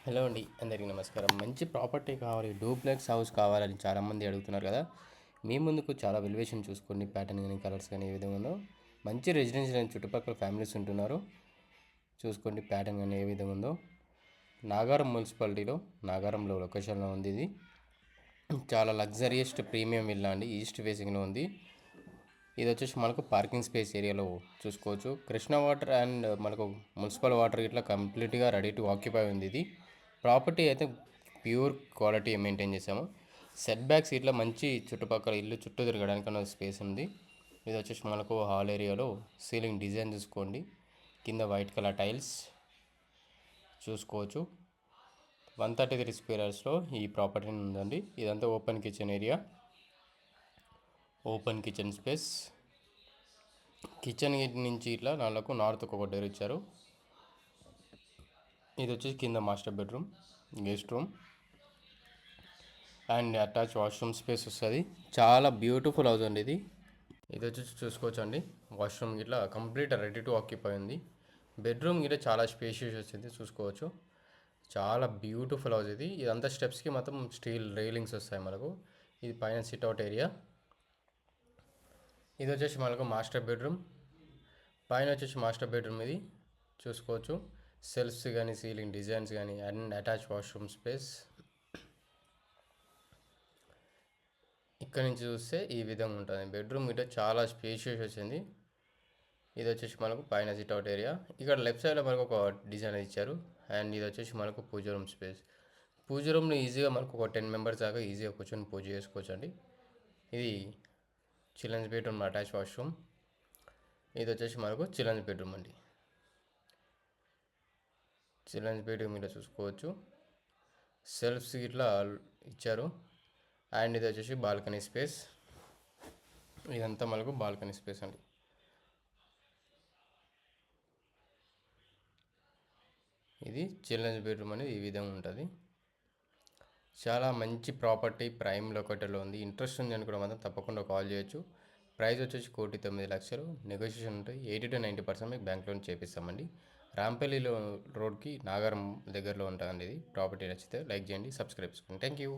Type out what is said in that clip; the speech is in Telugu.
హలో అండి, అందరికీ నమస్కారం. మంచి ప్రాపర్టీ కావాలి, డూప్లెక్స్ హౌస్ కావాలని చాలామంది అడుగుతున్నారు కదా. మీ ముందుకు చాలా వెల్యువేషన్ చూసుకోండి, ప్యాటర్న్ కానీ కలర్స్ కానీ ఏ విధంగా ఉందో. మంచి రెసిడెన్షియల్ చుట్టుపక్కల ఫ్యామిలీస్ ఉంటున్నారు, చూసుకోండి ప్యాటర్న్ కానీ ఏ విధంగా ఉందో. నాగారం మున్సిపాలిటీలో, నాగారంలో లొకేషన్లో ఉంది ఇది. చాలా లగ్జరియస్ట్ ప్రీమియం విల్లా అండి, ఈస్ట్ ఫేసింగ్లో ఉంది. ఇది వచ్చేసి మనకు పార్కింగ్ స్పేస్ ఏరియాలో చూసుకోవచ్చు. కృష్ణా వాటర్ అండ్ మనకు మున్సిపల్ వాటర్ ఇట్లా కంప్లీట్గా రెడీ టు ఆక్యుపై ఉంది. ఇది ప్రాపర్టీ అయితే ప్యూర్ క్వాలిటీ మెయింటైన్ చేసాము. సెట్ బ్యాక్స్ ఇట్లా మంచి చుట్టుపక్కల ఇల్లు చుట్టూ తిరగడానికి అన్న స్పేస్ ఉంది. ఇది వచ్చేసి మనకు హాల్ ఏరియాలో సీలింగ్ డిజైన్ చూసుకోండి, కింద వైట్ కలర్ టైల్స్ చూసుకోవచ్చు. 133 స్క్వేర్ యార్డ్స్లో ఈ ప్రాపర్టీ ఉందండి. ఇదంతా open kitchen area, open kitchen space. Kitchen నుంచి ఇట్లా నాలుగు నార్త్కు ఒక డోర్ ఇచ్చారు. ఇది వచ్చేసి కింద master bedroom, guest room and attach washroom space వస్తుంది. చాలా బ్యూటిఫుల్ హౌస్ అండి ఇది. ఇది వచ్చేసి చూసుకోవచ్చు అండి, వాష్రూమ్ ఇట్లా కంప్లీట్ రెడీ టు ఆక్యుపై ఉంది. బెడ్రూమ్ ఇట్లా చాలా స్పేషియస్ వచ్చింది, చూసుకోవచ్చు. చాలా బ్యూటిఫుల్ హౌస్ ఇది. ఇదంతా స్టెప్స్కి మొత్తం స్టీల్ రైలింగ్స్ వస్తాయి మనకు. ఇది పైన సిట్అవుట్ ఏరియా. ఇది వచ్చేసి మనకు మాస్టర్ బెడ్రూమ్. పైన వచ్చేసి మాస్టర్ బెడ్రూమ్ ఇది చూసుకోవచ్చు. సెల్ఫ్స్ కానీ సీలింగ్ డిజైన్స్ కానీ అండ్ అటాచ్ వాష్రూమ్ స్పేస్. ఇక్కడ నుంచి చూస్తే ఈ విధంగా ఉంటుంది బెడ్రూమ్. ఇట చాలా స్పేషియస్ వచ్చింది. ఇది వచ్చేసి మనకు పైన సిట్అవుట్ ఏరియా. ఇక్కడ లెఫ్ట్ సైడ్లో మనకు ఒక డిజైన్ ఇచ్చారు. అండ్ ఇది వచ్చేసి మనకు పూజ రూమ్ స్పేస్. పూజ రూమ్లో ఈజీగా మనకు ఒక 10 మెంబర్స్ దాకా ఈజీగా కూర్చొని పూజ చేసుకోవచ్చు అండి. ఇది చిల్డ్రన్స్ బెడ్రూమ్, అటాచ్ వాష్రూమ్. ఇది వచ్చేసి మనకు చిల్డ్రన్స్ బెడ్రూమ్ అండి. చిల్డ్రన్స్ బెడ్రూమ్ ఇలా చూసుకోవచ్చు. సెల్ఫ్స్ ఇట్లా ఇచ్చారు. అండ్ ఇది వచ్చేసి బాల్కనీ స్పేస్. ఇదంతా మనకు బాల్కనీ స్పేస్ అండి. ఇది చిల్డ్రన్స్ బెడ్రూమ్ అనేది ఈ విధంగా ఉంటుంది. చాలా మంచి ప్రాపర్టీ, ప్రైమ్ లొకేటర్లో ఉంది. ఇంట్రెస్ట్ ఉంది అనుకోవడం మాత్రం తప్పకుండా కాల్ చేయొచ్చు. ప్రైస్ వచ్చేసి 1,09,00,000. నెగోషియేషన్ ఉంటుంది. 80 to 90% మీకు బ్యాంక్ లోన్ చేపిస్తామండి. రాంపల్లిలో రోడ్కి నాగారం దగ్గరలో ఉంటుందండి. ఇది ప్రాపర్టీ నచ్చితే లైక్ చేయండి, సబ్స్క్రైబ్ చేసుకోండి. Thank you.